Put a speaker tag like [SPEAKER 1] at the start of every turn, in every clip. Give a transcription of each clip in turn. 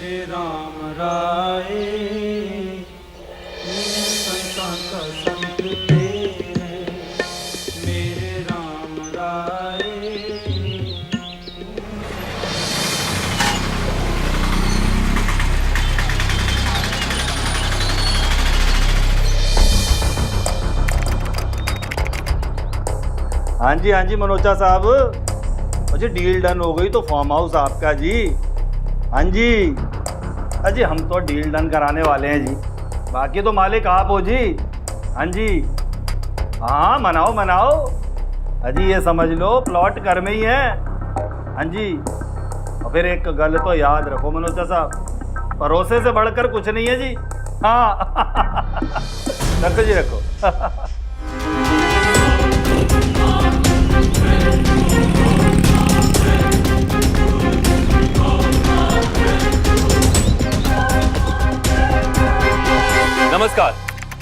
[SPEAKER 1] मेरे राम राय, संता का संत तेरे, मेरे राम राय।
[SPEAKER 2] हाँ जी मनोचा साहब, जी डील डन हो गई तो फार्म हाउस आपका जी। हाँ जी, अजी हम तो डील डन कराने वाले हैं जी, बाकी तो मालिक आप हो जी। हाँ जी, हाँ मनाओ मनाओ। अजी ये समझ लो प्लॉट घर में ही है। हाँ जी, और फिर एक गल तो याद रखो मनोचा साहब, भरोसे से बढ़कर कुछ नहीं है जी। हाँ रखो जी रखो।
[SPEAKER 3] नमस्कार,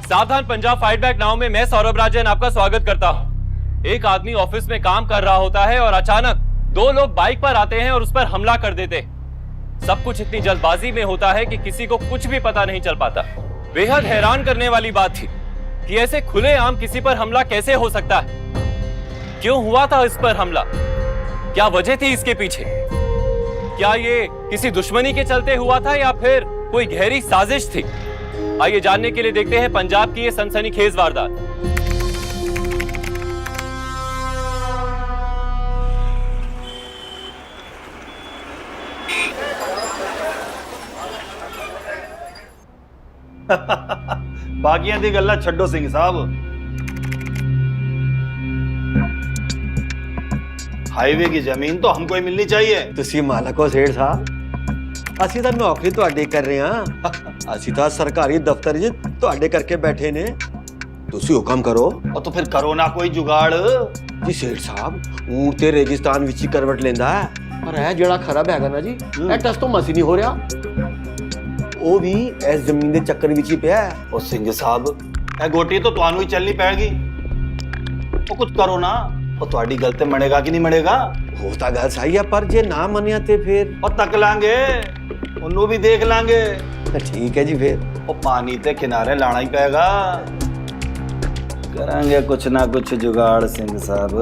[SPEAKER 3] सावधान पंजाब फाइट बैक नाउ में मैं सौरभ राजन आपका स्वागत करता हूं। एक आदमी ऑफिस में काम कर रहा होता है और अचानक दो लोग बाइक पर आते हैं और उस पर हमला कर देते। सब कुछ इतनी जल्दबाजी में होता है कि किसी को कुछ भी पता नहीं चल पाता। बेहद हैरान करने वाली बात थी कि ऐसे खुलेआम किसी पर हमला कैसे हो सकता है। क्यों हुआ था इस पर हमला, क्या वजह थी इसके पीछे? क्या ये किसी दुश्मनी के चलते हुआ था या फिर कोई गहरी साजिश थी? आइए जानने के लिए देखते हैं पंजाब की ये सनसनीखेज वारदात।
[SPEAKER 2] बाकियां दी गल्ला छड्डो सिंह साहब, हाईवे की जमीन तो हमको ही मिलनी चाहिए।
[SPEAKER 4] ਤੁਸੀਂ ਮਾਲਕ ਹੋ ਸੇਠ ਸਾਹਿਬ, ਅਸੀਂ ਤਾਂ ਨੌਕਰੀ ਤੁਹਾਡੀ ਕਰ ਰਹੇ ਹਾਂ। ਅਸੀਂ ਤਾਂ ਸਰਕਾਰੀ ਦਫ਼ਤਰ 'ਚ ਤੁਹਾਡੇ ਕਰਕੇ ਬੈਠੇ ਨੇ। ਤੁਸੀਂ ਹੁਕਮ ਕਰੋ।
[SPEAKER 2] और तो फिर करो ना कोई जुगाड़।
[SPEAKER 4] ਜੀ ਸੇਠ ਸਾਹਿਬ, ਊਂਟ ਤੇ ਰੇਗਿਸਤਾਨ ਵਿੱਚ ਹੀ ਕਰਵਟ ਲੈਂਦਾ ਹੈ, ਪਰ ਇਹ ਜਿਹੜਾ ਖਰਾਬ ਹੈਗਾ ਨਾ ਜੀ, ਇਹ ਟਸ ਤੋਂ ਮਸੀ ਨਹੀਂ ਹੋ ਰਿਹਾ। ਉਹ ਵੀ ਇਸ ਜ਼ਮੀਨ ਦੇ ਚੱਕਰ ਵਿੱਚ ਹੀ ਪਿਆ ਹੈ।
[SPEAKER 2] और सिंह साहब ए गोटी तो तुहानू ही चलनी पैगी। तो कुछ करो ना, और तुहाडी गल ते मनेगा कि नहीं मनेगा?
[SPEAKER 4] हो ਤਾਂ ਗੱਲ ਸਹੀ ਹੈ, ਪਰ ਜੇ ਨਾ ਮੰਨਿਆ ਤੇ ਫਿਰ?
[SPEAKER 2] और तक लांगे, उन्नू भी देख लांगे।
[SPEAKER 4] ठीक है जी, फिर
[SPEAKER 2] और पानी ते किनारे लाना ही पेगा। करांगे कुछ ना कुछ जुगाड़ सिंह साहब।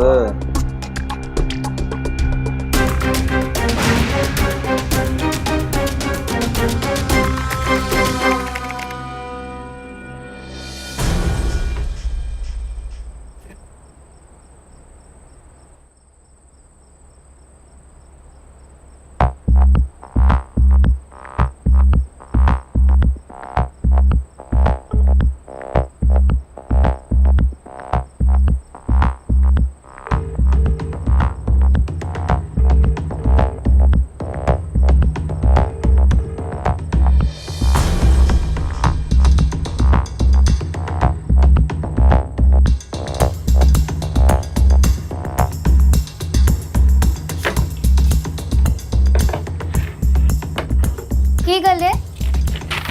[SPEAKER 5] ਕੀ ਗੱਲ ਹੈ?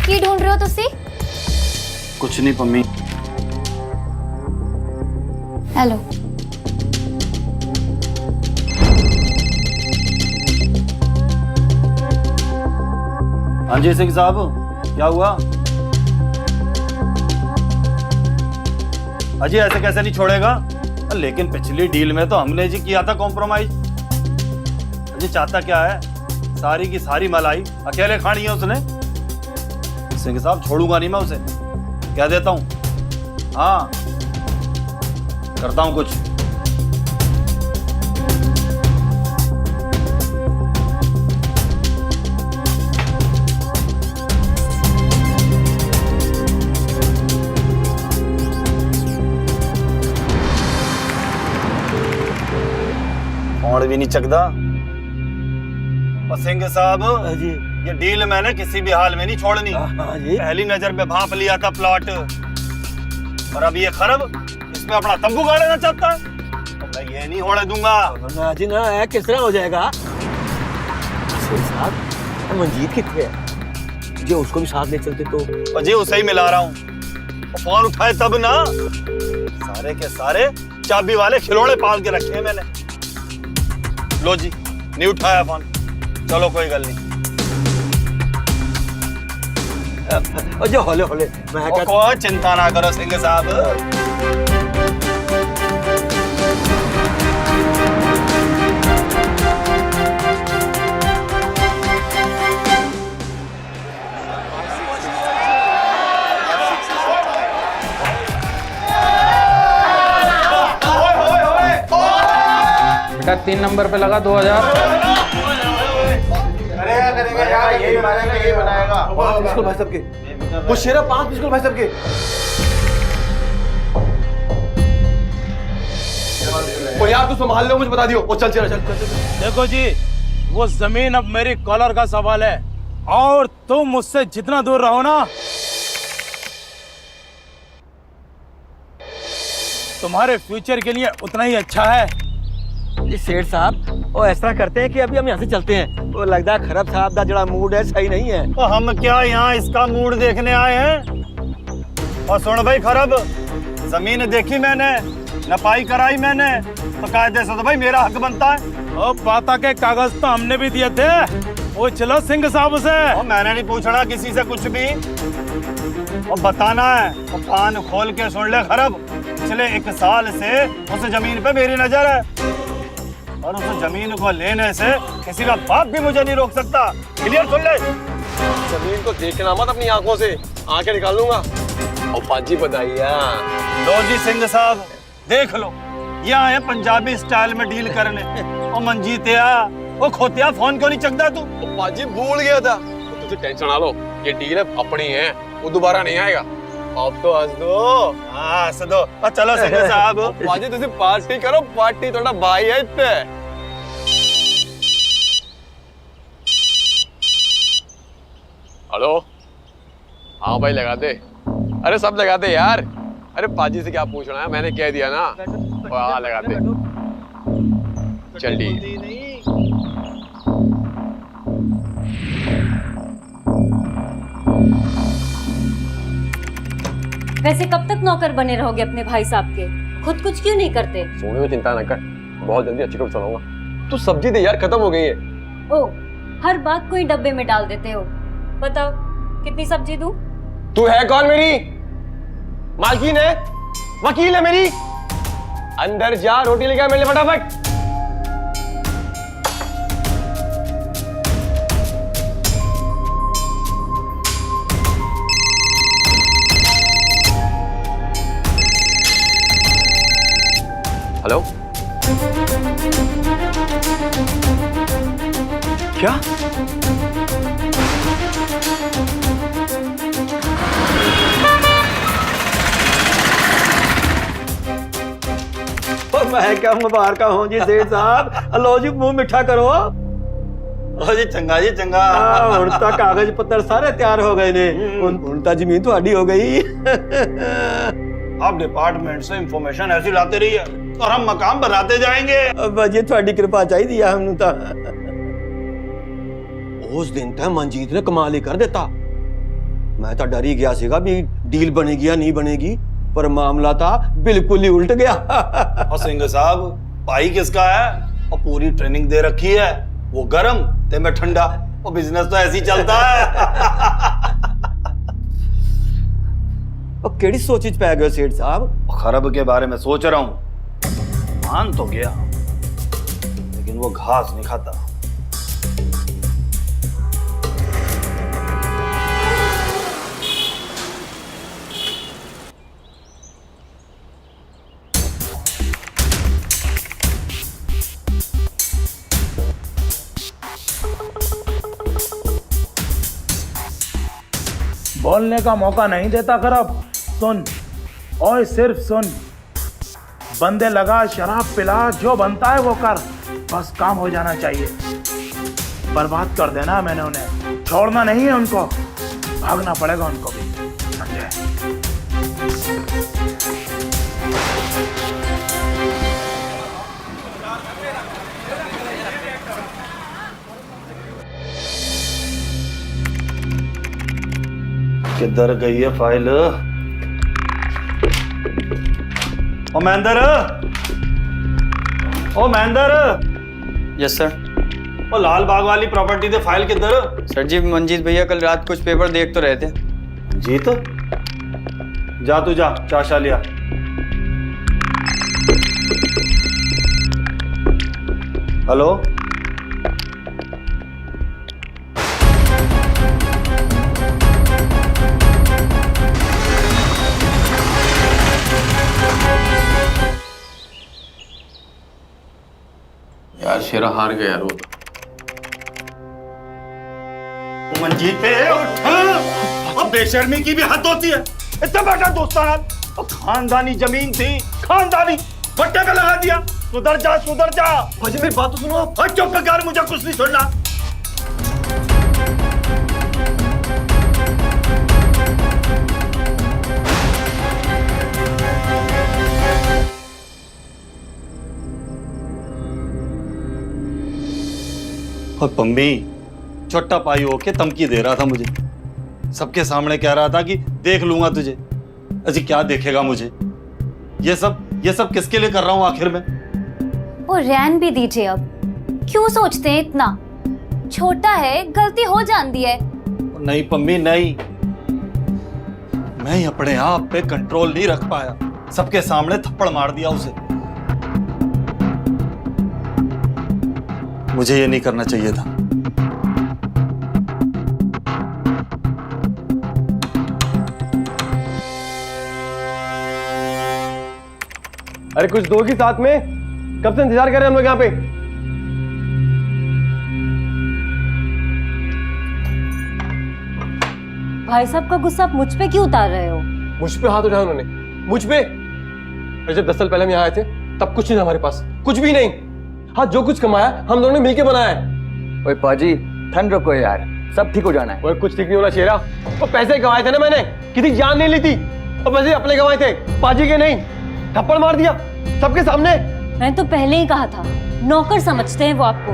[SPEAKER 5] ਕੀ ਢੂੰਡ ਰਹੇ ਹੋ ਤੁਸੀਂ?
[SPEAKER 2] कुछ नहीं पम्मी।
[SPEAKER 5] हेलो,
[SPEAKER 2] हाँ जी सिंह साहब, क्या हुआ? अजी ऐसे कैसे नहीं छोड़ेगा? लेकिन पिछली डील में तो हमने जी किया था कॉम्प्रोमाइज। अजी चाहता क्या है? सारी की सारी मलाई अकेले खानी है उसने। सिंह साहब छोड़ूंगा नहीं मैं उसे, कह देता हूं। हाँ करता हूं कुछ। फोन भी नहीं चकदा। सिंह साहब
[SPEAKER 4] जी,
[SPEAKER 2] ये डील मैंने किसी भी हाल में नहीं छोड़नी।
[SPEAKER 4] हाँ जी,
[SPEAKER 2] पहली नजर में भाप लिया था प्लॉट, और अब ये खरब इसमें अपना तंबू गाड़ना चाहता है। तो मैं ये नहीं होने दूंगा।
[SPEAKER 4] ना जी ना, ये किस तरह हो जाएगा? सही साहब, मंजीत कितने है? जो उसको भी साथ ले चलते तो।
[SPEAKER 2] और जी उसे ही मिला रहा हूँ, फोन उठाए तब ना। सारे के सारे चाबी वाले खिलौने पाल के रखे हैं मैंने। लो जी, नहीं उठाया फोन, चलो कोई गल नहीं।
[SPEAKER 4] और जो हौले हौले मैं
[SPEAKER 2] ओ, कोई चिंता ना करो सिंह साहब।
[SPEAKER 6] बेटा 3 नंबर पे लगा 2000।
[SPEAKER 4] बिल्कुल भाई साहब के वो शेरा 5 बिल्कुल भाई साहब के। ओ यार तू संभाल लो, मुझे बता दियो। ओ चल चल चल चल।
[SPEAKER 7] देखो जी, वो जमीन अब मेरी कॉलर का सवाल है, और तुम मुझसे जितना दूर रहो ना, तुम्हारे फ्यूचर के लिए उतना ही अच्छा है।
[SPEAKER 4] सेठ साहब वो ऐसा करते हैं कि अभी हम यहाँ से चलते हैं। वो लगता है खरब साहब का जरा मूड है सही नहीं है।
[SPEAKER 2] तो हम क्या यहाँ इसका मूड देखने आए हैं? और सुन भाई खरब, जमीन देखी मैंने, नपाई कराई मैंने, तो कायदे से तो भाई मेरा हक बनता है।
[SPEAKER 7] और पाता के कागज तो हमने भी दिए थे। वो चलो सिंह साहब से।
[SPEAKER 2] और मैंने नहीं पूछना किसी से कुछ भी, और बताना है तो कान खोल के सुन ले खरब। पिछले 1 साल से उस जमीन पे मेरी नजर है, और उस जमीन को लेने से किसी का बाप भी मुझे नहीं रोक सकता। क्लियर सुन ले।
[SPEAKER 4] जमीन को देखना मत अपनी आंखों से, आंखें निकाल लूंगा। और पाजी बताइए।
[SPEAKER 2] लो जी सिंह साहब देख लो, ये आए पंजाबी स्टाइल में डील करने। और मंजीतिया, वो खोतिया फोन क्यों नहीं चकता तू?
[SPEAKER 4] पाजी भूल गया था। तुझे टेंशन ना लो, ये डील अपनी है, वो दोबारा नहीं आएगा। अब तो हंस दो।
[SPEAKER 2] हाँ हंस दो। और चलो सिंह साहब।
[SPEAKER 4] पाजी तुझे पार्टी करो, पार्टी थोड़ा भाई है इतने। हेलो, हाँ भाई लगा दे। अरे सब लगा दे यार। अरे पाजी से क्या पूछना है, मैंने कह दिया ना। हाँ लगा दे। चल ठीक।
[SPEAKER 8] वैसे कब तक नौकर बने रहोगे अपने भाई साहब के? खुद कुछ क्यों नहीं करते?
[SPEAKER 4] सोने में चिंता न कर, बहुत जल्दी अच्छी खबर सुनाऊंगा। तू सब्जी दे यार, खत्म हो गई है।
[SPEAKER 8] ओ, हर बात को ही डब्बे में डाल देते हो। बताओ कितनी सब्जी दूं?
[SPEAKER 4] तू है कौन मेरी? मालकिन है, वकील है मेरी। अंदर जा, रोटी लेके आ मेरे लिए फटाफट। हेलो, क्या? मैं क्या मुबारक हूँ जी सेठ साहब। लो जी मुंह मिठा करो।
[SPEAKER 2] ओ जी चंगा जी चंगा।
[SPEAKER 4] हुण तां कागज पत्तर सारे तैयार हो गए ने। हुण तां जमीन तुहाडी हो गई।
[SPEAKER 2] आप डिपार्टमेंट से इंफॉर्मेशन ऐसी लाते रहिए और हम मकाम बनाते जाएंगे।
[SPEAKER 4] बाजी तुहाडी कृपा चाहिए हमनू तां। उस दिन तां मनजीत ने कमाल ही कर देता। मैं तां डर ही गया सीगा भी डील बनेगी या नहीं बनेगी, पर मामला था बिल्कुल ही उल्ट गया।
[SPEAKER 2] और सिंह साहब भाई किसका है? और पूरी ट्रेनिंग दे रखी है, वो गरम ते मैं ठंडा। और बिजनेस तो ऐसे ही चलता है।
[SPEAKER 4] और केड़ी सोची पै गए सेठ साहब?
[SPEAKER 2] खरब के बारे में सोच रहा हूं। मान तो गया, लेकिन वो घास नहीं खाता।
[SPEAKER 7] बोलने का मौका नहीं देता खरब। सुन, और सिर्फ सुन। बंदे लगा, शराब पिला, जो बनता है वो कर, बस काम हो जाना चाहिए। बर्बाद कर देना मैंने उन्हें, छोड़ना नहीं है उनको। भागना पड़ेगा उनको भी, समझे?
[SPEAKER 2] किधर गई है फाइल? ओ महेंद्र, ओ महेंद्र।
[SPEAKER 9] Yes sir.
[SPEAKER 2] ओ लाल बाग वाली प्रॉपर्टी दे फाइल किधर?
[SPEAKER 9] सर जी मंजीत भैया कल रात कुछ पेपर देख तो रहे थे,
[SPEAKER 2] मंजीत, जा तू जा, चाशा लिया। हेलो,
[SPEAKER 4] यार शेरा हार गया यार वो तो।
[SPEAKER 2] मंजीत उठ, अब बेशर्मी की भी हद होती है। इतना बड़ा दोस्तान, खानदानी जमीन थी, खानदानी बट्टे पे लगा दिया। सुधर जा, सुधर जा।
[SPEAKER 4] भाजी मेरी बात तो सुनो।
[SPEAKER 2] चुप कर, मुझे कुछ नहीं सुनना। और पम्मी छोटा पाई होके धमकी दे रहा था मुझे, सबके सामने कह रहा था कि देख लूंगा तुझे। अजी क्या देखेगा मुझे? ये सब किसके लिए कर रहा हूं आखिर में?
[SPEAKER 5] वो रहन भी दीजिए अब, क्यों सोचते हैं इतना? छोटा है, गलती हो जाती है।
[SPEAKER 2] नहीं पम्मी नहीं, मैं अपने आप पे कंट्रोल नहीं रख पाया, सबके सामने थप्पड़ मार दिया उसे। मुझे ये नहीं करना चाहिए था।
[SPEAKER 4] अरे कुछ दोगी साथ में, कब से इंतजार कर रहे हैं हम लोग यहाँ पे।
[SPEAKER 8] भाई साहब का गुस्सा आप मुझ पे क्यों उतार रहे हो?
[SPEAKER 4] मुझ पे हाथ उठाया उन्होंने, मुझ पे। अरे जब 10 साल पहले हम यहाँ आए थे तब कुछ नहीं था हमारे पास, कुछ भी नहीं। हाँ जो कुछ कमाया हम दोनों ने मिलके बनाया है।
[SPEAKER 9] ओए पाजी ठंड रखो यार, सब ठीक हो जाना है।
[SPEAKER 4] और कुछ ठीक नहीं होना शेरा, वो पैसे कमाए थे ना मैंने, किसी जान नहीं ली थी, और पैसे अपने कमाए थे, पाजी के नहीं। थप्पड़ मार दिया सबके सामने।
[SPEAKER 8] मैंने तो पहले ही कहा था, नौकर समझते हैं वो आपको,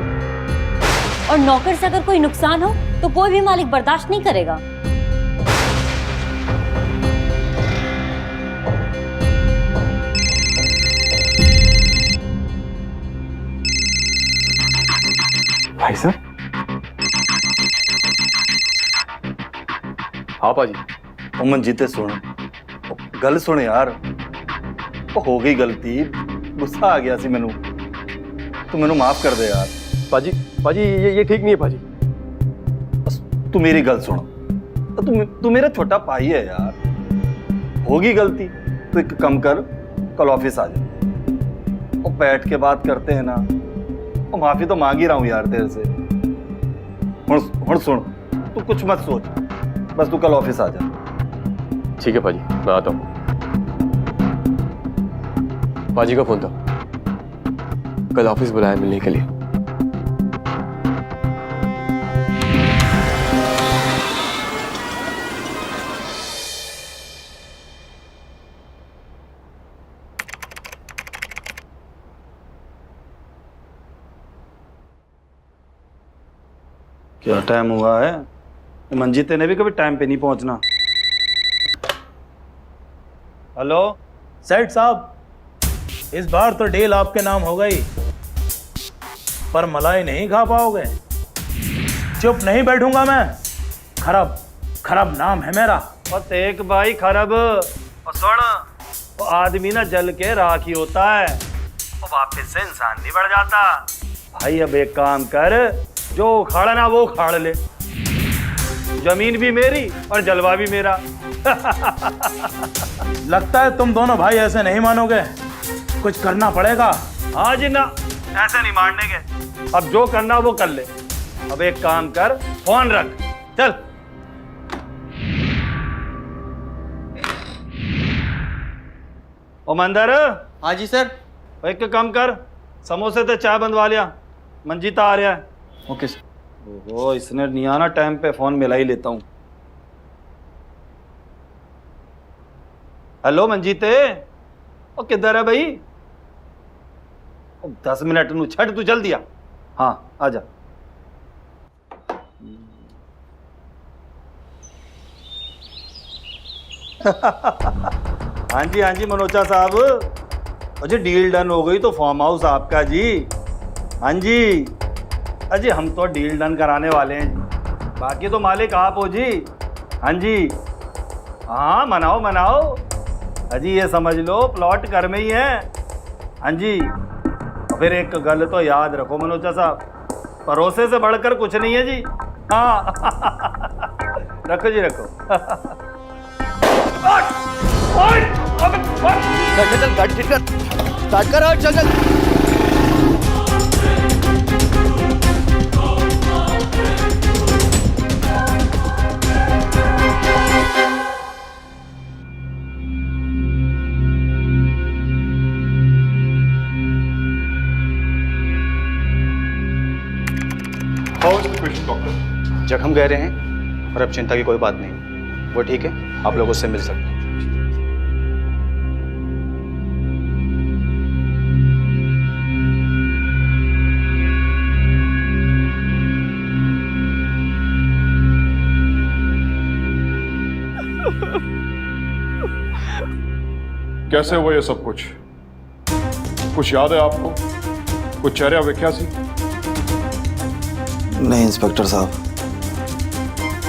[SPEAKER 8] और नौकर से अगर कोई नुकसान हो तो कोई भी मालिक बर्दाश्त नहीं करेगा।
[SPEAKER 4] भाई साहब। हाँ पाजी।
[SPEAKER 2] ओ मंजीते सुन, गल सुन यार, हो गई गलती, गुस्सा आ गया सी मैनू, तू मैनू माफ कर दे यार।
[SPEAKER 4] पाजी पाजी ये ठीक नहीं है पाजी।
[SPEAKER 2] बस तू मेरी गल सुन, तू मेरा छोटा भाई है यार, होगी गलती तो एक कम कर, कल ऑफिस आ जा और बैठ के बात करते हैं ना। और माफी तो मांग ही रहा हूं यार तेरे से। हुण सुन, तू कुछ मत सोच, बस तू कल ऑफिस आ जा।
[SPEAKER 4] ठीक है पाजी, मैं आता हूँ। पाजी का फोन था, कल ऑफिस बुलाया मिलने के लिए।
[SPEAKER 2] क्या टाइम हुआ है? मंजीते ने भी कभी टाइम पे नहीं पहुंचना। हेलो
[SPEAKER 7] सेठ साहब, इस बार तो डील आपके नाम हो गई, पर मलाई नहीं खा पाओगे। चुप नहीं बैठूंगा मैं, खराब खराब नाम है मेरा।
[SPEAKER 2] और तेक भाई खरब, और सुन, वो आदमी ना जल के राख ही होता है, वो वापस से इंसान नहीं बढ़ जाता। भाई अब एक काम कर, जो उखाड़ा ना वो उखाड़ ले, जमीन भी मेरी और जलवा भी मेरा।
[SPEAKER 7] लगता है तुम दोनों भाई ऐसे नहीं मानोगे, कुछ करना पड़ेगा।
[SPEAKER 2] हाँ जी ना, ऐसे नहीं मारने के, अब जो करना वो कर ले। अब एक काम कर, फोन रख, चल। ओ मंदर।
[SPEAKER 1] हाँ जी सर।
[SPEAKER 2] एक काम कर, समोसे ते चाय बनवा लिया, मंजीता आ रहा है।
[SPEAKER 1] Okay sir.
[SPEAKER 2] ओहो, इसने नहीं आना टाइम पे, फोन मिला ही लेता हूँ। हेलो मंजीते, ओ किधर है भाई? 10 मिनट नू छड़, तू जल्दी आ। हाँ आजा। हाँ जी मनोचा साहब, अजी डील डन हो गई तो फार्म हाउस आपका जी। हाँ जी अजी, हम तो डील डन कराने वाले हैं जी, बाकी तो मालिक आप हो जी। हाँ जी, हाँ मनाओ मनाओ। अजी ये समझ लो प्लॉट घर में ही है। हाँ जी, और फिर एक गल तो याद रखो मनोजा साहब, परोसे से बढ़कर कुछ नहीं है जी। हाँ रखो जी रखो।
[SPEAKER 9] चल चल गाड़ी ठीक कर, स्टार्ट कर और चल चल।
[SPEAKER 10] जख्म गहरे हैं और अब चिंता की कोई बात नहीं, वो ठीक है, आप लोग उससे मिल सकते हैं।
[SPEAKER 11] कैसे हुआ ये सब कुछ? कुछ याद है आपको? कुछ चेहरा वेख्या सी?
[SPEAKER 12] नहीं इंस्पेक्टर साहब,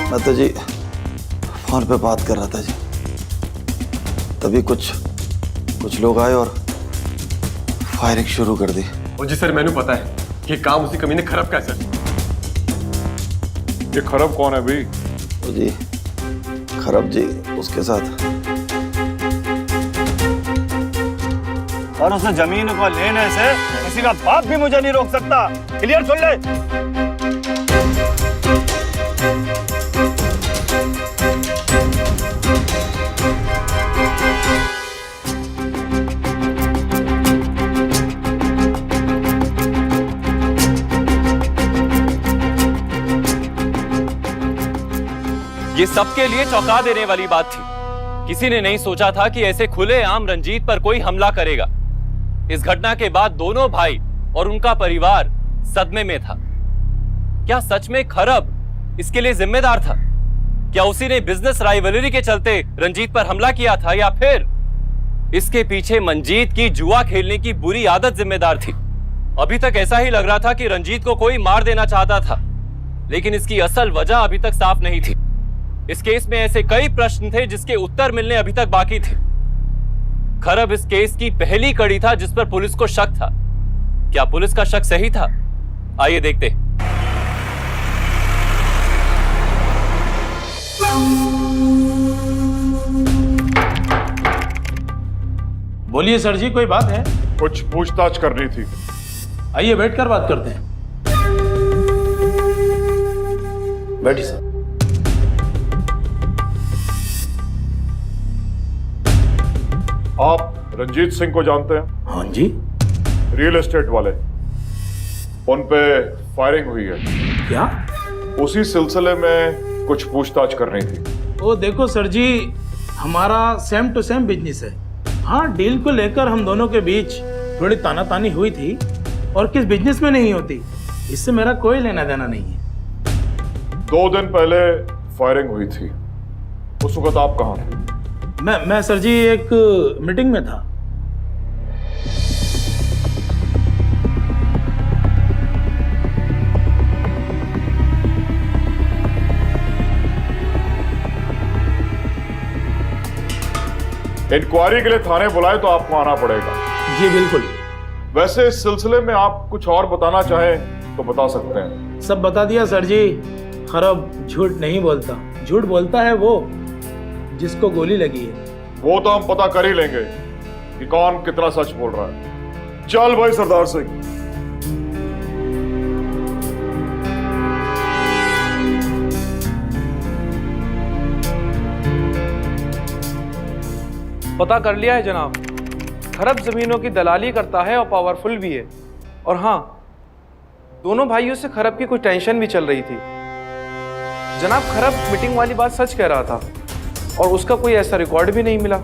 [SPEAKER 12] मैं तो जी फोन पे बात कर रहा था जी, तभी कुछ लोग आए और फायरिंग शुरू कर दी।
[SPEAKER 4] और जी सर मैंने पता है कि काम उसी कमीने खराब कैसे।
[SPEAKER 11] ये खरब कौन है भाई?
[SPEAKER 12] तो जी खरब जी उसके साथ,
[SPEAKER 2] और उस जमीन को लेने से किसी का बाप भी मुझे नहीं रोक सकता। क्लियर सुन ले।
[SPEAKER 3] ये सबके लिए चौंका देने वाली बात थी। किसी ने नहीं सोचा था कि ऐसे खुलेआम रंजीत पर कोई हमला करेगा। इस घटना के बाद दोनों भाई और उनका परिवार सदमे में था। क्या सच में खरब इसके लिए जिम्मेदार था? क्या उसी ने बिजनेस राइवलरी के चलते रंजीत पर हमला किया था, या फिर इसके पीछे मंजीत की जुआ खेलने की बुरी आदत जिम्मेदार थी? अभी तक ऐसा ही लग रहा था कि रंजीत को कोई मार देना चाहता था, लेकिन इसकी असल वजह अभी तक साफ नहीं थी। इस केस में ऐसे कई प्रश्न थे जिसके उत्तर मिलने अभी तक बाकी थे। खरब इस केस की पहली कड़ी था जिस पर पुलिस को शक था। क्या पुलिस का शक सही था? आइए देखते।
[SPEAKER 7] बोलिए सर जी, कोई बात है?
[SPEAKER 11] कुछ पूछताछ करनी थी।
[SPEAKER 7] आइए बैठकर बात करते हैं। बैठिए सर।
[SPEAKER 11] आप रंजीत सिंह को जानते हैं?
[SPEAKER 7] हाँ जी।
[SPEAKER 11] रियल एस्टेट वाले, उन पे फायरिंग हुई है।
[SPEAKER 7] क्या?
[SPEAKER 11] उसी सिलसिले में कुछ पूछताछ करनी थी।
[SPEAKER 7] ओ देखो सर जी, हमारा सेम टू सेम बिजनेस है। हाँ, डील को लेकर हम दोनों के बीच थोड़ी तानातानी हुई थी, और किस बिजनेस में नहीं होती, इससे मेरा कोई लेना देना नहीं है।
[SPEAKER 11] 2 दिन पहले फायरिंग हुई थी, उस वक्त आप कहाँ थे?
[SPEAKER 7] मैं सर जी एक मीटिंग में था।
[SPEAKER 11] इंक्वायरी के लिए थाने बुलाए तो आपको आना पड़ेगा।
[SPEAKER 7] जी बिल्कुल।
[SPEAKER 11] वैसे इस सिलसिले में आप कुछ और बताना चाहें तो बता सकते हैं।
[SPEAKER 7] सब बता दिया सर जी। खरब झूठ नहीं बोलता, झूठ बोलता है वो जिसको गोली लगी है।
[SPEAKER 11] वो तो हम पता कर ही लेंगे कि कौन कितना सच बोल रहा है। चल भाई सरदार सिंह।
[SPEAKER 6] पता कर लिया है जनाब, खरब जमीनों की दलाली करता है और पावरफुल भी है। और हाँ, दोनों भाइयों से खरब की कुछ टेंशन भी चल रही थी। जनाब, खरब मीटिंग वाली बात सच कह रहा था और उसका कोई ऐसा रिकॉर्ड भी नहीं मिला।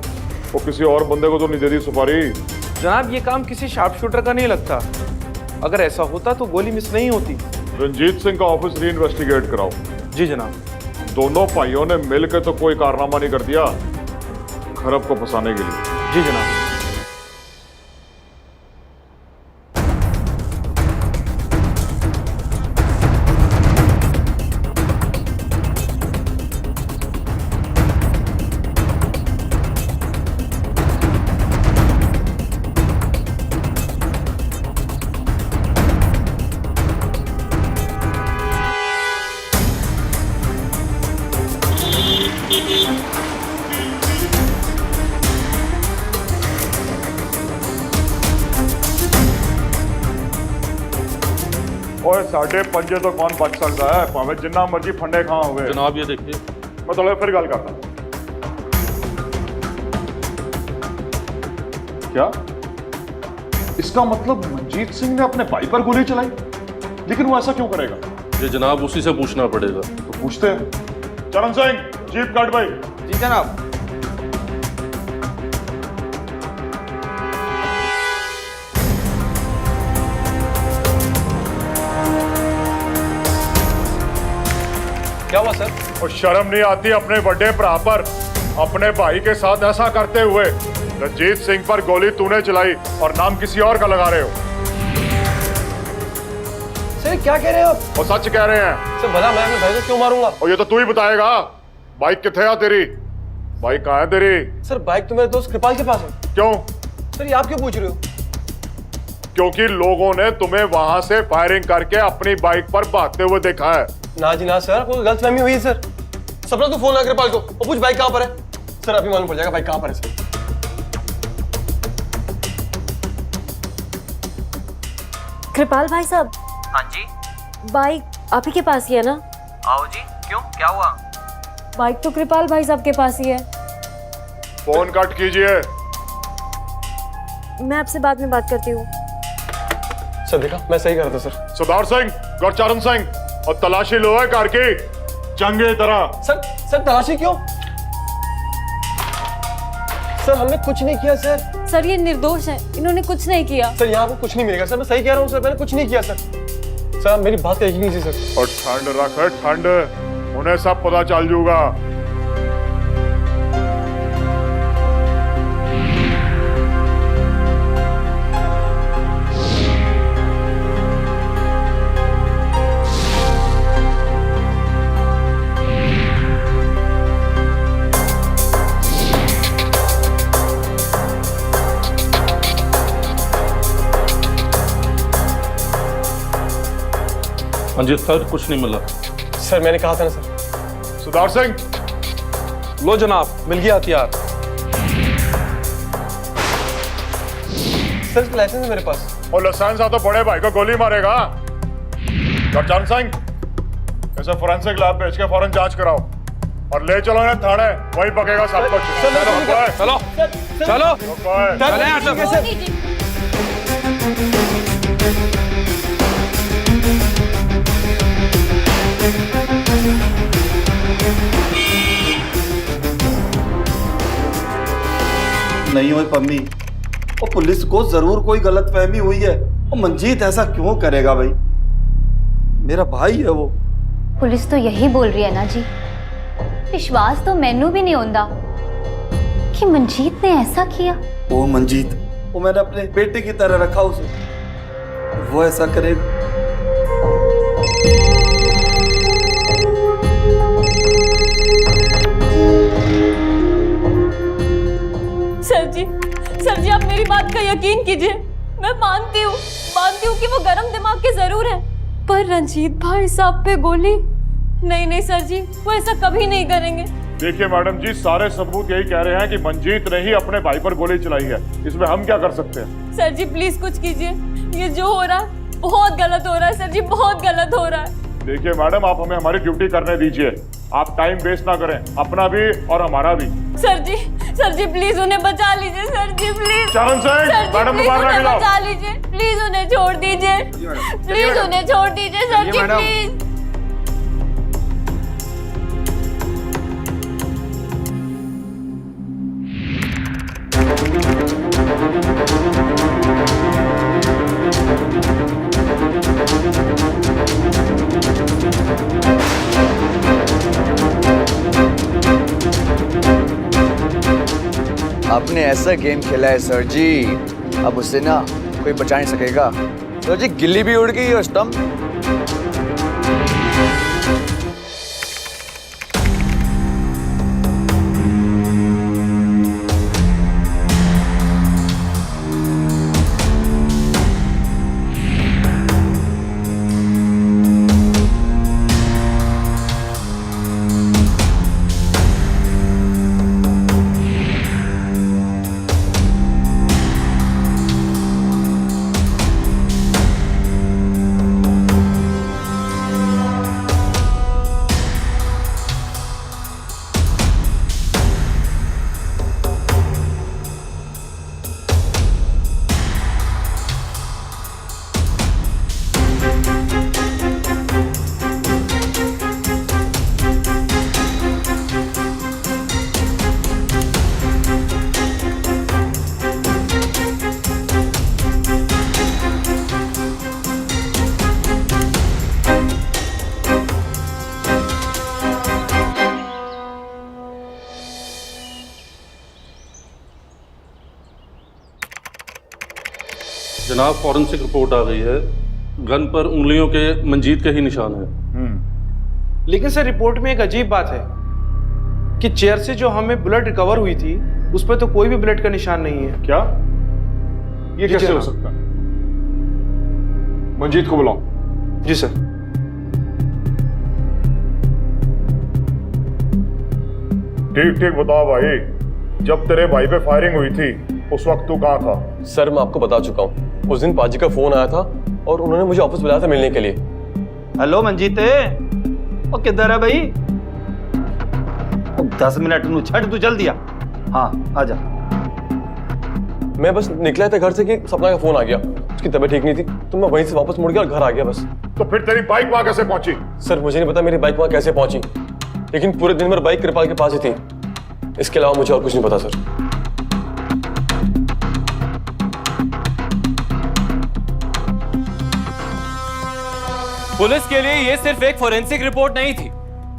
[SPEAKER 11] वो किसी और बंदे को तो नहीं दे दी सुपारी?
[SPEAKER 6] जनाब, ये काम किसी शार्प शूटर का नहीं लगता। अगर ऐसा होता तो गोली मिस नहीं होती।
[SPEAKER 11] रंजीत सिंह का ऑफिस री इन्वेस्टिगेट कराओ।
[SPEAKER 6] जी जनाब।
[SPEAKER 11] दोनों भाइयों ने मिलकर तो कोई कारनामा नहीं कर दिया खरब को फंसाने के लिए।
[SPEAKER 6] जी जनाब।
[SPEAKER 11] साढ़े पंजे तो कौन बच सकता है, भावे जिन्ना मर्जी फंडे खां होवे।
[SPEAKER 3] जनाब ये देखिए।
[SPEAKER 11] मैं थोड़ा फिर गल करता। क्या इसका मतलब मंजीत सिंह ने अपने भाई पर गोली चलाई? लेकिन वो ऐसा क्यों करेगा?
[SPEAKER 3] ये जनाब उसी से पूछना पड़ेगा।
[SPEAKER 11] तो पूछते हैं। चरण सिंह, जीप काट भाई।
[SPEAKER 6] जी जनाब। क्या हुआ सर?
[SPEAKER 11] और शर्म नहीं आती अपने बड़े भरा पर, अपने भाई के साथ ऐसा करते हुए? रंजीत सिंह पर गोली तूने चलाई और नाम किसी और का लगा रहे हो।
[SPEAKER 9] सर क्या कह रहे हो आप?
[SPEAKER 11] वो सच कह रहे हैं।
[SPEAKER 9] सर भला मैं अपने भाई को क्यों मारूंगा?
[SPEAKER 11] और ये तो तू ही बताएगा। बाइक किथे है तेरी? बाइक कहाँ है तेरी?
[SPEAKER 9] सर बाइक तो मेरे दोस्त कृपाल के पास है।
[SPEAKER 11] क्यों?
[SPEAKER 9] सर ये आप क्यों पूछ रहे हो?
[SPEAKER 11] क्योंकि लोगों ने तुम्हें वहां से फायरिंग करके अपनी बाइक पर भागते हुए देखा है।
[SPEAKER 9] ना जी ना सर, कोई गलतफहमी हुई है सर। सपना तू फोन लगा कृपाल को और पूछ बाइक कहाँ पर है। सर अभी मालूम पड़ जाएगा बाइक कहाँ पर है सर।
[SPEAKER 8] कृपाल भाई साहब।
[SPEAKER 13] हाँ जी।
[SPEAKER 8] बाइक आप ही के पास ही है ना?
[SPEAKER 13] आओ जी, क्यों क्या हुआ?
[SPEAKER 8] बाइक तो कृपाल भाई साहब के पास ही है।
[SPEAKER 11] फोन कट कीजिए।
[SPEAKER 8] मैं आपसे बाद में बात करती हूँ।
[SPEAKER 9] सर देखा, मैं सही कर रहा था सर।
[SPEAKER 11] सरदार सिंह, गुरचरण सिंह, और तलाशी लो है कार की चंगे तरह।
[SPEAKER 9] सर तलाशी क्यों? सर हमने कुछ नहीं किया सर।
[SPEAKER 8] सर ये निर्दोष है, इन्होंने कुछ नहीं किया।
[SPEAKER 9] सर यहाँ आपको कुछ नहीं मिलेगा सर, मैं सही कह रहा हूँ सर, मैंने कुछ नहीं किया सर। सर मेरी बात का यकीन कीजिए सर।
[SPEAKER 11] और ठंड रख ठंड, उन्हें सब पता चल जाऊगा।
[SPEAKER 3] हाँ जी सर, कुछ नहीं मिला।
[SPEAKER 9] सर मैंने कहा था ना सर।
[SPEAKER 11] सरदार सिंह,
[SPEAKER 6] लो जनाब, मिल गया हथियार।
[SPEAKER 9] सर इसका लाइसेंस है मेरे पास।
[SPEAKER 11] और लाइसेंस आ तो बड़े भाई को गोली मारेगा। गुरचरण सिंह, इसे फोरेंसिक लैब भेज के फौरन जांच कराओ और ले चलो इन्हें थाने, वही पकेगा सब कुछ।
[SPEAKER 6] चलो चलो चले।
[SPEAKER 12] नहीं हुई पम्मी, और पुलिस को जरूर कोई गलतफहमी हुई है। और मंजीत ऐसा क्यों करेगा भाई? मेरा भाई है वो।
[SPEAKER 5] पुलिस तो यही बोल रही है ना जी। विश्वास तो मैनू भी नहीं होता कि मंजीत ने ऐसा किया।
[SPEAKER 12] वो मंजीत, वो मैंने अपने बेटे की तरह रखा उसे, वो ऐसा करेगा?
[SPEAKER 8] सर जी आप मेरी बात का यकीन कीजिए। मैं मानती हूँ कि वो गरम दिमाग के जरूर हैं, पर रंजीत भाई साहब पे गोली नहीं सर जी, वो ऐसा कभी नहीं करेंगे।
[SPEAKER 11] देखिए मैडम जी, सारे सबूत यही कह रहे हैं कि मंजीत ने ही अपने भाई पर गोली चलाई है। इसमें हम क्या कर सकते हैं?
[SPEAKER 8] सर जी प्लीज कुछ कीजिए, ये जो हो रहा है बहुत गलत हो रहा है। सर जी बहुत गलत हो रहा है।
[SPEAKER 11] देखिए मैडम, आप हमें हमारी ड्यूटी करने दीजिए। आप टाइम वेस्ट ना करें, अपना भी और हमारा भी।
[SPEAKER 8] सर जी प्लीज उन्हें बचा लीजिए। Sir ji please.
[SPEAKER 11] Charan Singh, madam को बाहर खिलाओ।
[SPEAKER 8] बचा लीजिए प्लीज, उन्हें छोड़ दीजिए प्लीज, उन्हें छोड़ दीजिए सर जी प्लीज।
[SPEAKER 9] आपने ऐसा गेम खेला है सर जी, अब उससे ना कोई बचा नहीं सकेगा। सर जी गिल्ली भी उड़ गई और स्टंप।
[SPEAKER 14] जनाब फॉरेंसिक रिपोर्ट आ गई है। गन पर उंगलियों के मंजीत के ही निशान है।
[SPEAKER 6] लेकिन सर रिपोर्ट में एक अजीब बात है कि चेयर से जो हमें बुलेट रिकवर हुई थी उस पर तो कोई भी बुलेट का निशान नहीं है।
[SPEAKER 11] क्या? ये कैसे हो सकता है? मंजीत को बुलाओ।
[SPEAKER 6] जी सर।
[SPEAKER 11] ठीक ठीक बताओ भाई, जब तेरे भाई पे फायरिंग हुई थी उस वक्त तू कहाँ था?
[SPEAKER 4] सर मैं आपको बता चुका हूँ, उस दिन पाजी का फोन आया था और उन्होंने मुझे ऑफिस बुलाया था मिलने के लिए।
[SPEAKER 2] हेलो मंजीते, ओ किधर है भाई? 10 मिनट नु छट तू जल्दी आ। हाँ आजा।
[SPEAKER 4] मैं बस निकला था घर से कि सपना का फोन आ गया, उसकी तबीयत ठीक नहीं थी तो मैं वहीं से वापस मुड़ गया और घर आ गया बस।
[SPEAKER 11] तो फिर तेरी बाइक वहां कैसे पहुंची?
[SPEAKER 4] सर मुझे नहीं पता मेरी बाइक वहां कैसे पहुंची, लेकिन पूरे दिन भर बाइक कृपाल के पास ही थी। इसके अलावा मुझे और कुछ नहीं पता सर।
[SPEAKER 3] पुलिस के लिए ये सिर्फ एक फोरेंसिक रिपोर्ट नहीं थी,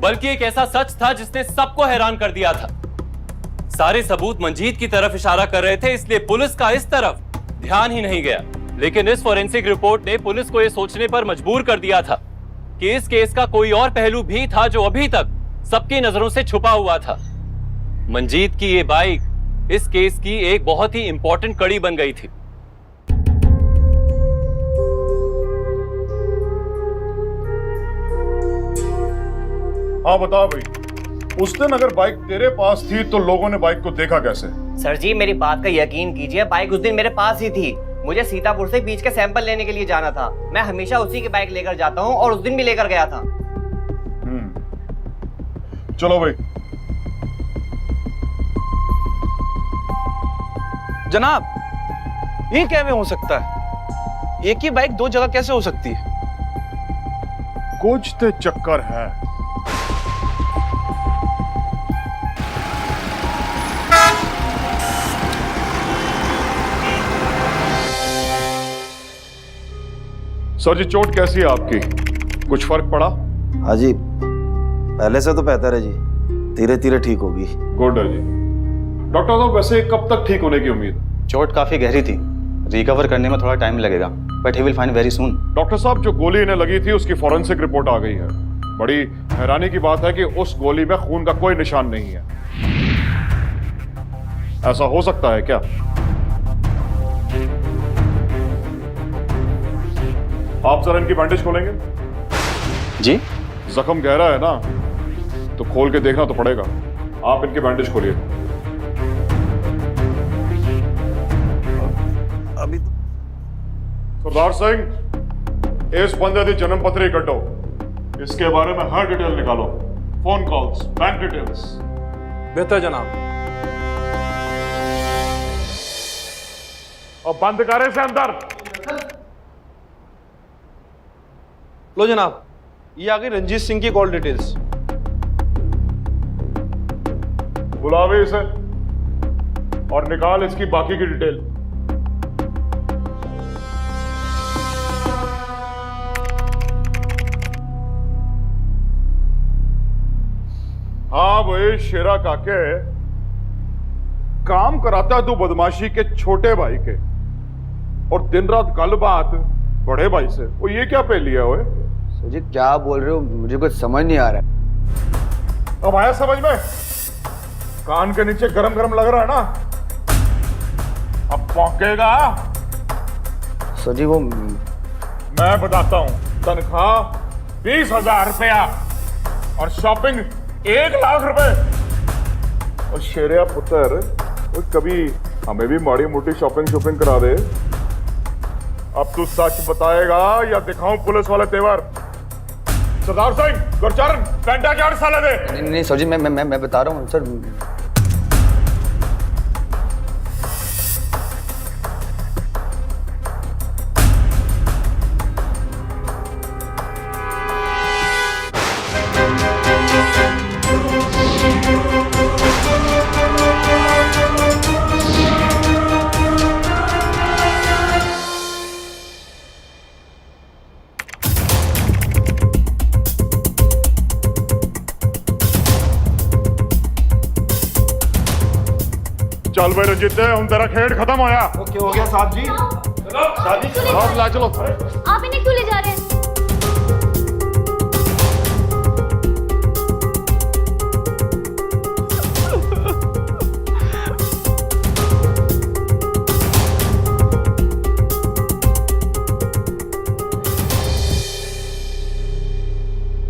[SPEAKER 3] बल्कि एक ऐसा सच था जिसने सबको हैरान कर दिया था। सारे सबूत मंजीत की तरफ इशारा कर रहे थे, इसलिए पुलिस का इस तरफ ध्यान ही नहीं गया। लेकिन इस फोरेंसिक रिपोर्ट ने पुलिस को यह सोचने पर मजबूर कर दिया था कि इस केस का कोई और पहलू भी था जो अभी तक सबकी नजरों से छुपा हुआ था। मंजीत की ये बाइक इस केस की एक बहुत ही इंपॉर्टेंट कड़ी बन गई थी।
[SPEAKER 11] हाँ बताओ भाई, उस दिन अगर बाइक तेरे पास थी तो लोगों ने बाइक को देखा कैसे?
[SPEAKER 13] सर जी मेरी बात का यकीन कीजिए, बाइक उस दिन मेरे पास ही थी। मुझे सीतापुर से बीज के सैंपल लेने के लिए जाना था। मैं हमेशा उसी की बाइक लेकर जाता हूँ और उस दिन भी लेकर गया था।
[SPEAKER 11] चलो भाई।
[SPEAKER 6] जनाब ये कैसे हो सकता है? एक ही बाइक दो जगह कैसे हो सकती है?
[SPEAKER 11] कुछ तो चक्कर है। सर जी चोट कैसी है आपकी? कुछ फर्क पड़ा?
[SPEAKER 12] हाँ जी, पहले से तो बेहतर है जी, धीरे धीरे ठीक होगी।
[SPEAKER 11] गुड है जी। डॉक्टर साहब वैसे कब तक ठीक होने की उम्मीद?
[SPEAKER 10] चोट काफी गहरी थी, रिकवर करने में थोड़ा टाइम लगेगा, but he will find very soon.
[SPEAKER 11] Doctor साहब जो गोली इन्हें लगी थी उसकी फॉरेंसिक रिपोर्ट आ गई है। बड़ी हैरानी की बात है कि उस गोली में खून का कोई निशान नहीं है। ऐसा हो सकता है क्या? आप जरा इनकी बैंडेज खोलेंगे?
[SPEAKER 10] जी।
[SPEAKER 11] जख्म गहरा है ना, तो खोल के देखना तो पड़ेगा। आप इनकी बैंडेज खोलिए।
[SPEAKER 12] अभी
[SPEAKER 11] सरदार सिंह, इस बंदे की जन्म पत्री कटो, इसके बारे में हर डिटेल निकालो, फोन कॉल्स, बैंक डिटेल्स।
[SPEAKER 6] बेहतर जनाब।
[SPEAKER 11] और बंद करे से अंदर।
[SPEAKER 6] लो जनाब, ये आ गई रंजीत सिंह की कॉल डिटेल्स।
[SPEAKER 11] बुलावे इसे और निकाल इसकी बाकी की डिटेल। हाँ भाई शेरा काके, काम कराता है तू बदमाशी के छोटे भाई के और दिन रात गल बात बड़े भाई से। वो ये क्या पहली है? ओए
[SPEAKER 9] सर जी क्या बोल रहे हो, मुझे कुछ समझ नहीं आ रहा है।
[SPEAKER 11] अब आया समझ में? कान के नीचे गरम गरम लग रहा है ना? अब पौंकेगा।
[SPEAKER 9] सर जी वो
[SPEAKER 11] मैं बताता हूं, तनख्वाह 20,000 रुपया और शॉपिंग 1 लाख रुपए। और शेरिया पुत्र, वो कभी हमें भी माड़ी मोटी शॉपिंग करा दे। अब तू सच बताएगा या दिखाऊं पुलिस वाले तेवर? सरदार सिंह, गुरचरण, पेंटा क्या साले दे।
[SPEAKER 9] नहीं नहीं सर जी, मैं बता रहा हूँ सर।
[SPEAKER 11] चल भाई रंजीत, हम तेरा खेड खत्म होया।
[SPEAKER 7] ओके हो गया साहब जी।
[SPEAKER 4] ला चलो।
[SPEAKER 5] आप इन्हें क्यों ले जा रहे हैं?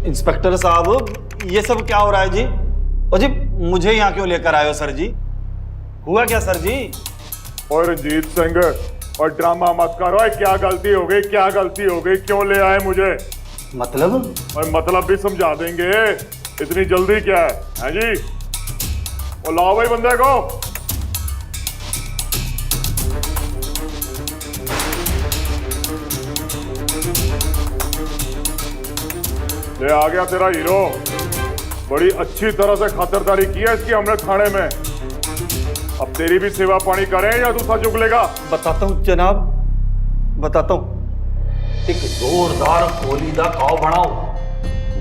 [SPEAKER 2] इंस्पेक्टर साहब, ये सब क्या हो रहा है जी? और जी मुझे यहाँ क्यों लेकर आए हो सर जी? हुआ क्या सर जी?
[SPEAKER 11] और रंजीत सिंह, और ड्रामा मत करो। क्या गलती हो गई, क्या गलती हो गई, क्यों ले आए मुझे?
[SPEAKER 2] मतलब?
[SPEAKER 11] और मतलब भी समझा देंगे, इतनी जल्दी क्या है जी? और लाओ भाई बंदे को। ये आ गया तेरा हीरो। बड़ी अच्छी तरह से खातिरदारी की है इसकी हमने थाने में। अब तेरी भी सेवा पानी करें या दूसरा चुक लेगा?
[SPEAKER 2] बताता हूँ जनाब, बताता हूँ। एक जोरदार गोली का घाव बनाओ,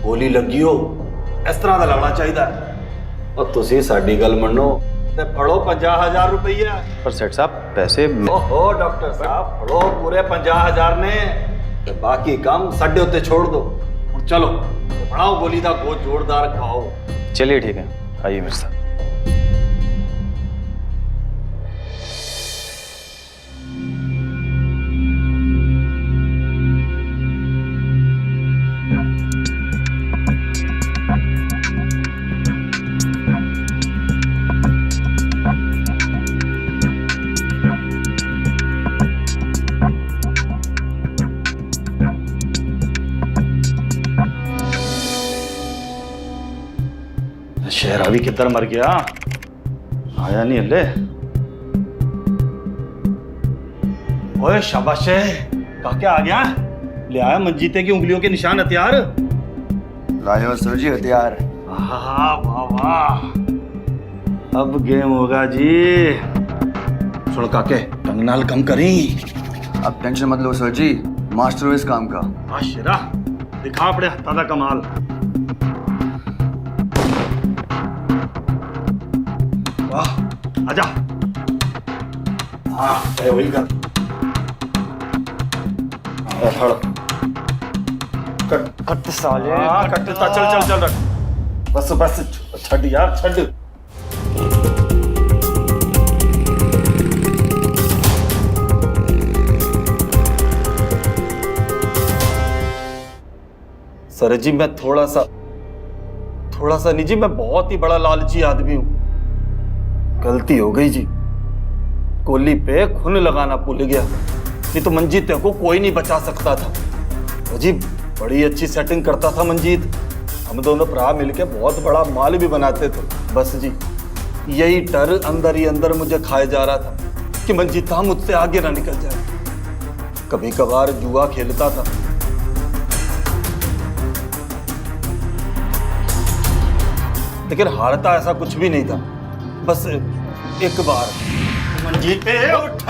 [SPEAKER 2] गोली लगी हो इस तरह का लगना चाहिए। और तुसी साडी गल मनो ते फड़ो 50,000 रुपया।
[SPEAKER 10] पर सेठ साहब पैसे
[SPEAKER 2] ओहो डॉक्टर साहब, फड़ो पूरे 50,000 ने, ते बाकी काम साडे उत्ते छोड़ दो। और चलो बनाओ गोली का बहुत जोरदार घाव।
[SPEAKER 10] चलिए ठीक है, आइए मेरे साथ।
[SPEAKER 2] शहरा भी किधर मर गया, आया नहीं हले। ओए शाबाश है, काके आ गया? ले आया मंजीते की उंगलियों के निशान हथियार।
[SPEAKER 9] लाए हो सर जी हथियार।
[SPEAKER 2] वाह वाह वाह, अब गेम होगा जी। सुन काके, टंग नाल कम करी।
[SPEAKER 9] अब टेंशन मत लो सर जी, मास्टर हो इस काम का।
[SPEAKER 2] शेरा दिखा अपने हत्ता दा कमाल। वाह आजा। हाँ वही कर। कट साले, कट। चल चल चल रख। बस बस छड़ यार, छड़। सर जी मैं थोड़ा सा नहीं जी, मैं बहुत ही बड़ा लालची आदमी हूं। गलती हो गई जी, गोली पे खून लगाना भूल गया, नहीं तो मंजीत को कोई नहीं बचा सकता था। जी बड़ी अच्छी सेटिंग करता था मंजीत, हम दोनों भरा मिलके बहुत बड़ा माल भी बनाते थे। बस जी यही डर अंदर ही अंदर मुझे खाए जा रहा था कि मंजीत मुझसे आगे ना निकल जाए। कभी कभार जुआ खेलता था, लेकिन हारता ऐसा कुछ भी नहीं था। बस एक बार मंजीत उठ,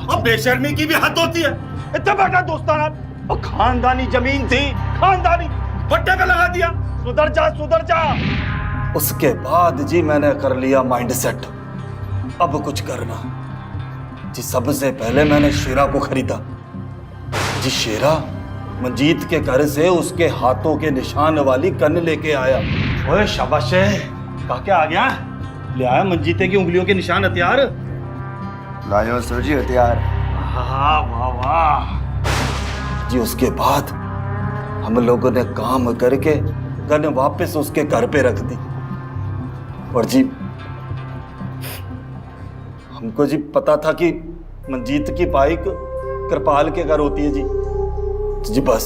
[SPEAKER 2] अब बेशर्मी की भी हद होती है। इतना बड़ा दोस्ताना और खानदानी जमीन थी, खानदानी बट्टे पे लगा दिया। सुधर जा सुधर जा। उसके बाद जी मैंने कर लिया माइंड सेट, अब कुछ करना जी। सबसे पहले मैंने शेरा को खरीदा जी। शेरा मंजीत के घर से उसके हाथों के निशान वाली गन लेके आया। ओए शाबाश है, काके आ गया? ले आया मंजीते की उंगलियों के निशान हथियार।
[SPEAKER 9] लाए हो सर जी हथियार।
[SPEAKER 2] वाह वाह वाह जी। उसके बाद हम लोगों ने काम करके गन वापस उसके घर पे रख दी। और जी हमको जी पता था कि मंजीत की बाइक कृपाल के घर होती है जी। बस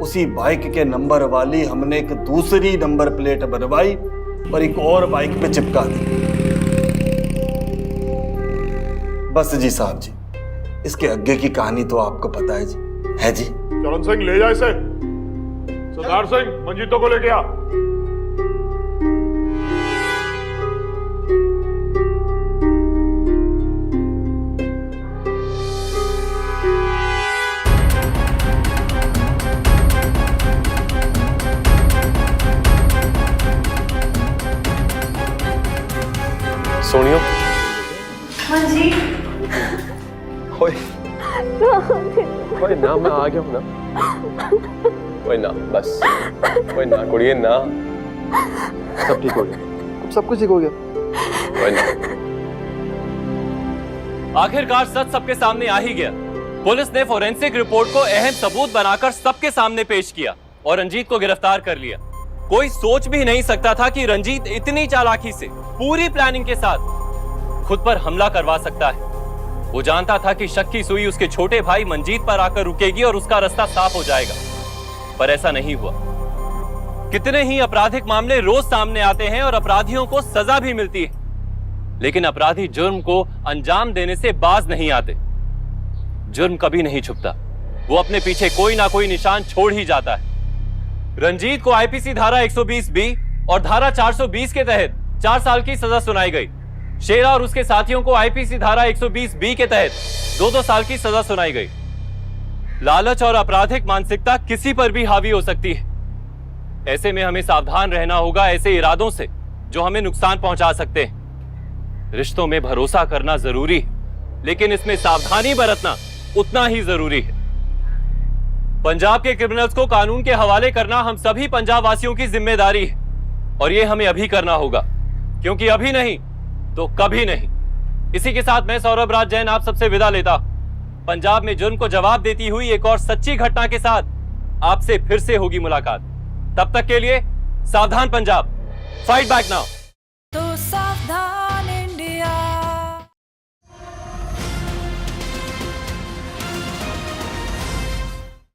[SPEAKER 2] उसी बाइक के नंबर वाली हमने एक दूसरी नंबर प्लेट बनवाई और एक और बाइक पे चिपका दी। बस जी साहब जी, इसके आगे की कहानी तो आपको पता है जी। है जी।
[SPEAKER 11] चरण सिंह ले जा इसे। सरदार सिंह मंजीतों को लेके आ।
[SPEAKER 4] सोनियो।
[SPEAKER 8] हाँ जी।
[SPEAKER 10] ओए
[SPEAKER 4] कोई ना, मैं आ गया हूँ ना। कोई ना, बस कोई ना कुड़िए ना,
[SPEAKER 12] सब ठीक हो गया, अब सब कुछ ठीक हो गया।
[SPEAKER 4] कोई ना।
[SPEAKER 3] आखिरकार सच सबके सामने आ ही गया। पुलिस ने फोरेंसिक रिपोर्ट को अहम सबूत बनाकर सबके सामने पेश किया और रंजीत को गिरफ्तार कर लिया। कोई सोच भी नहीं सकता था कि रंजीत इतनी चालाकी से पूरी प्लानिंग के साथ खुद पर हमला करवा सकता है। वो जानता था कि शक की सुई उसके छोटे भाई मंजीत पर आकर रुकेगी और उसका रास्ता साफ हो जाएगा, पर ऐसा नहीं हुआ। कितने ही आपराधिक मामले रोज सामने आते हैं और अपराधियों को सजा भी मिलती है, लेकिन अपराधी जुर्म को अंजाम देने से बाज नहीं आते। जुर्म कभी नहीं छुपता, वो अपने पीछे कोई ना कोई निशान छोड़ ही जाता है। रंजीत को आईपीसी धारा 120B और धारा 420 के तहत 4 साल की सजा सुनाई गई। शेरा और उसके साथियों को आईपीसी धारा 120B के तहत 2-2 साल की सजा सुनाई गई। लालच और आपराधिक मानसिकता किसी पर भी हावी हो सकती है। ऐसे में हमें सावधान रहना होगा ऐसे इरादों से जो हमें नुकसान पहुंचा सकते हैं। रिश्तों में भरोसा करना जरूरी है, लेकिन इसमें सावधानी बरतना उतना ही जरूरी है। पंजाब के क्रिमिनल्स को कानून के हवाले करना हम सभी पंजाब वासियों की जिम्मेदारी है, और ये हमें अभी करना होगा, क्योंकि अभी नहीं तो कभी नहीं। इसी के साथ मैं सौरभ राज जैन आप सबसे विदा लेता हूं। पंजाब में जुर्म को जवाब देती हुई एक और सच्ची घटना के साथ आपसे फिर से होगी मुलाकात। तब तक के लिए सावधान पंजाब, फाइट बैक नाउ।